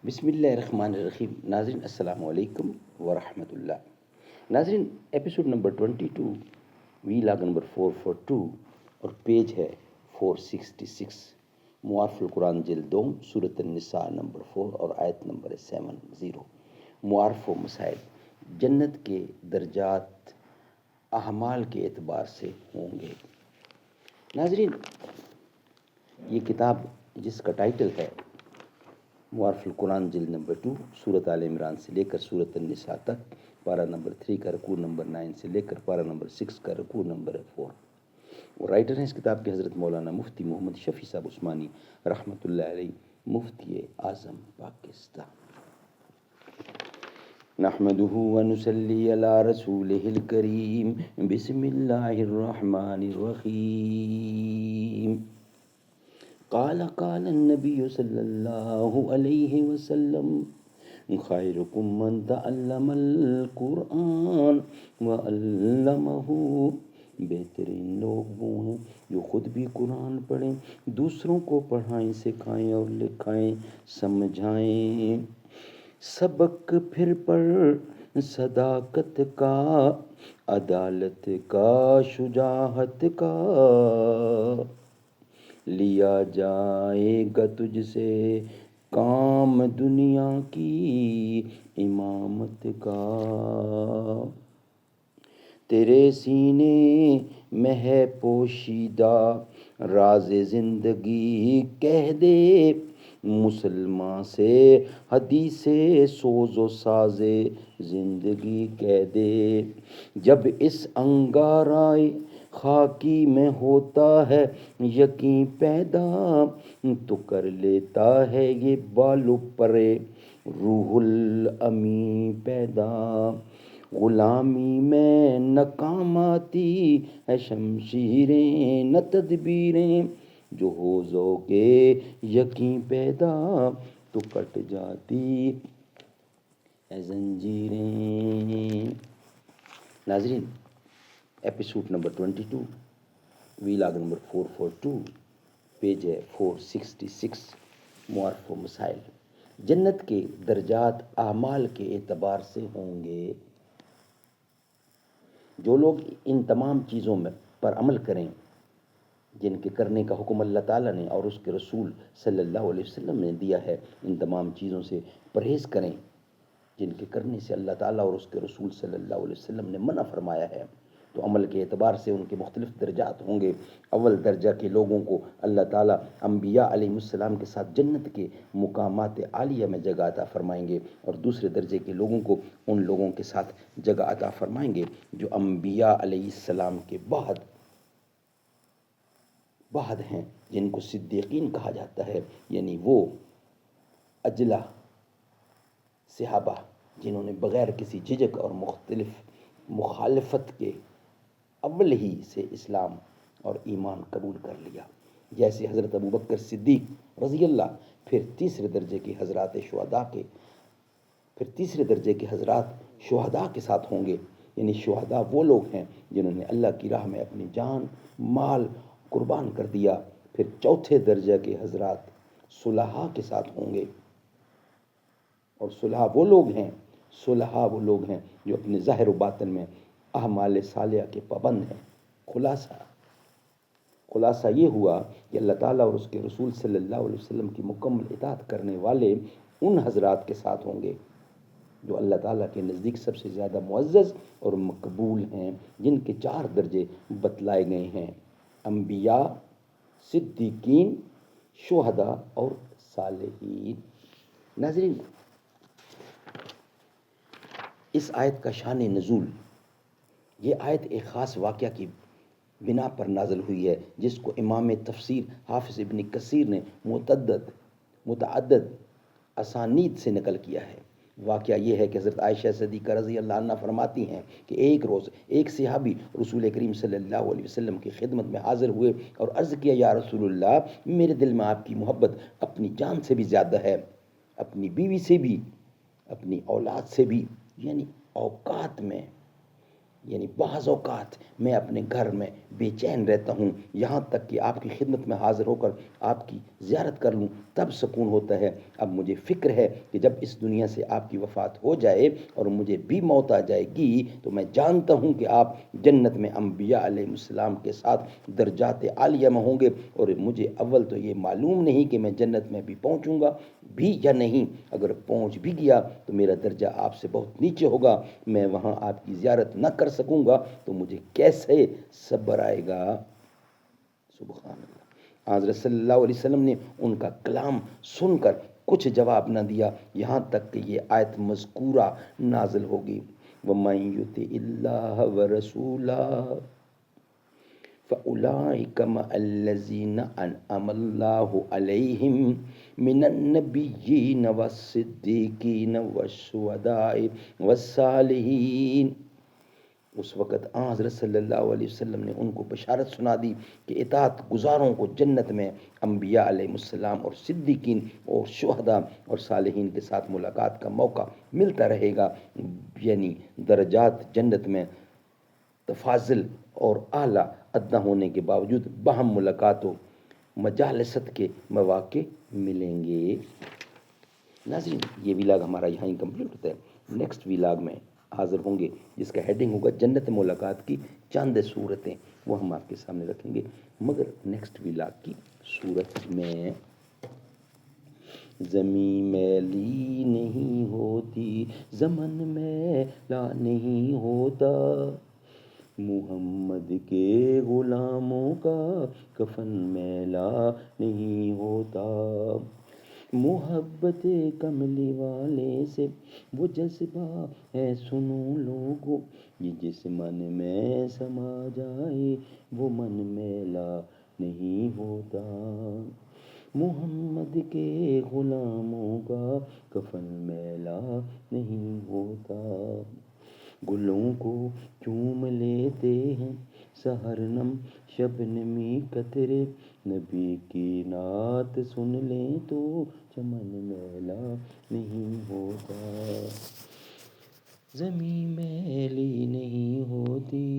بسم اللہ الرحمن الرحیم. ناظرین السلام علیکم ورحمۃ اللہ. ناظرین ایپیسوڈ نمبر 22، وی لاگ نمبر 442 اور پیج ہے 466. معارف القرآن جلد 2، سورۃ النساء نمبر 4 اور آیت نمبر 70. معارف و مسائل. جنت کے درجات اعمال کے اعتبار سے ہوں گے. ناظرین یہ کتاب جس کا ٹائٹل ہے معارف القرآن جلد نمبر 2، سورۃ آل عمران سے لے کر سورۃ النساء تک، پارہ نمبر 3 کا رکوع نمبر 9 سے لے کر پارہ نمبر 6 کا رکوع نمبر 4. اور رائٹر ہیں اس کتاب کے حضرت مولانا مفتی محمد شفیع صاحب عثمانی رحمۃ اللہ علیہ، مفتی اعظم پاکستان. نحمده ونصلي على رسوله الكريم. بسم الله الرحمن الرحيم. قال النبي صلى الله عليه وسلم خيركم من تعلم القرآن وعلمه. بہترین لوگ وہ ہیں جو خود بھی قرآن پڑھیں، دوسروں کو پڑھائیں، سکھائیں اور لکھائیں، سمجھائیں. سبق پھر پڑھ صداقت کا، عدالت کا، شجاعت کا، لیا جائے گا تجھ سے کام دنیا کی امامت کا. تیرے سینے میں ہے پوشیدہ راز زندگی، کہہ دے مسلمان سے حدیث سوز و ساز زندگی، کہہ دے. جب اس انگارائے خاکی میں ہوتا ہے یقین پیدا، تو کر لیتا ہے یہ بالو پرے روح الامی پیدا. غلامی میں نہ کام آتی ہے شمشیریں نہ تدبیریں، جو ہو ذوق یقین پیدا تو کٹ جاتی ہے زنجیریں. ناظرین ایپیسوڈ نمبر 22، وی لاگ نمبر 442، پیج ہے 466. معارف و مسائل. جنت کے درجات اعمال کے اعتبار سے ہوں گے. جو لوگ ان تمام چیزوں میں پر عمل کریں جن کے کرنے کا حکم اللہ تعالیٰ نے اور اس کے رسول صلی اللہ علیہ وسلم نے دیا ہے، ان تمام چیزوں سے پرہیز کریں جن کے کرنے سے اللہ تعالیٰ اور اس کے رسول صلی اللہ علیہ وسلم نے منع فرمایا ہے، تو عمل کے اعتبار سے ان کے مختلف درجات ہوں گے. اول درجہ کے لوگوں کو اللہ تعالیٰ انبیاء علیہ السلام کے ساتھ جنت کے مقامات عالیہ میں جگہ عطا فرمائیں گے، اور دوسرے درجے کے لوگوں کو ان لوگوں کے ساتھ جگہ عطا فرمائیں گے جو انبیاء علیہ السلام کے بعد ہیں، جن کو صدیقین کہا جاتا ہے. یعنی وہ اجلا صحابہ جنہوں نے بغیر کسی جھجک اور مخالفت کے اول ہی سے اسلام اور ایمان قبول کر لیا، جیسے حضرت ابوبکر صدیق رضی اللہ. پھر تیسرے درجے کے حضرات شہداء کے ساتھ ہوں گے. یعنی شہداء وہ لوگ ہیں جنہوں نے اللہ کی راہ میں اپنی جان مال قربان کر دیا. پھر چوتھے درجہ کے حضرات صلحاء کے ساتھ ہوں گے، اور صلحاء وہ لوگ ہیں جو اپنے ظاہر و باطن میں اعمال صالحہ کے پابند ہیں. خلاصہ یہ ہوا کہ اللہ تعالیٰ اور اس کے رسول صلی اللہ علیہ وسلم کی مکمل اطاعت کرنے والے ان حضرات کے ساتھ ہوں گے جو اللہ تعالیٰ کے نزدیک سب سے زیادہ معزز اور مقبول ہیں، جن کے 4 درجے بتلائے گئے ہیں: انبیاء، صدیقین، شہداء اور صالحین. ناظرین اس آیت کا شان نزول، یہ آیت ایک خاص واقعہ کی بنا پر نازل ہوئی ہے، جس کو امام تفسیر حافظ ابن کثیر نے متعدد اسانید سے نقل کیا ہے. واقعہ یہ ہے کہ حضرت عائشہ صدیقہ رضی اللہ عنہ فرماتی ہیں کہ ایک روز ایک صحابی رسول کریم صلی اللہ علیہ وسلم کی خدمت میں حاضر ہوئے اور عرض کیا: یا رسول اللہ، میرے دل میں آپ کی محبت اپنی جان سے بھی زیادہ ہے، اپنی بیوی سے بھی، اپنی اولاد سے بھی. یعنی بعض اوقات میں اپنے گھر میں بے چین رہتا ہوں، یہاں تک کہ آپ کی خدمت میں حاضر ہو کر آپ کی زیارت کر لوں تب سکون ہوتا ہے. اب مجھے فکر ہے کہ جب اس دنیا سے آپ کی وفات ہو جائے اور مجھے بھی موت آ جائے گی تو میں جانتا ہوں کہ آپ جنت میں انبیاء علیہ السلام کے ساتھ درجات عالیہ میں ہوں گے، اور مجھے اول تو یہ معلوم نہیں کہ میں جنت میں بھی پہنچوں گا بھی یا نہیں۔ اگر پہنچ بھی گیا تو میرا درجہ آپ سے بہت نیچے ہوگا، میں وہاں آپ کی زیارت نہ کر سکوں گا تو مجھے کیسے صبر آئے گا؟ سبحان اللہ۔ حضرت صلی اللہ علیہ وسلم نے ان کا کلام سن کر کچھ جواب نہ دیا، یہاں تک کہ یہ آیت مذکورہ نازل ہوگی، وَمَن يُطِعِ اللَّهَ وَرَسُولَهُ فَأُولَٰئِكَ مَعَ الَّذِينَ أَنْعَمَ اللَّهُ عَلَيْهِم مِّنَ النَّبِيِّينَ وَالصِّدِّيقِينَ وَالشُّهَدَاءِ وَالصَّالِحِينَ۔ اس وقت حضرت صلی اللہ علیہ وسلم نے ان کو بشارت سنا دی کہ اطاعت گزاروں کو جنت میں انبیاء علیہ السلام اور صدیقین اور شہداء اور صالحین کے ساتھ ملاقات کا موقع ملتا رہے گا، یعنی درجات جنت میں تفاضل اور اعلیٰ ادنا ہونے کے باوجود باہم ملاقات و مجالست کے مواقع ملیں گے۔ ناظرین، یہ ولاگ ہمارا یہاں ہی کمپلیٹ ہوتا ہے۔ نیکسٹ ولاگ میں حاضر ہوں گے جس کا ہیڈنگ ہوگا جنت ملاقات کی چاند صورتیں، وہ ہم آپ کے سامنے رکھیں گے۔ مگر نیکسٹ ولاگ کی صورت میں زمیں میلی نہیں ہوتی، زمن میلا نہیں ہوتا، محمد کے غلاموں کا کفن میلا نہیں ہوتا، محبت کملی والے سے وہ جذبہ ہے سنو لوگو، یہ جس من میں سما جائے وہ من میلا نہیں ہوتا، محمد کے غلاموں کا کفن میلا نہیں ہوتا، گلوں کو چوم لیتے ہیں سحرنم شبنمی قطرے، نبی کی نعت سن لیں تو چمن میلا نہیں ہوتا، زمیں میلی نہیں ہوتی،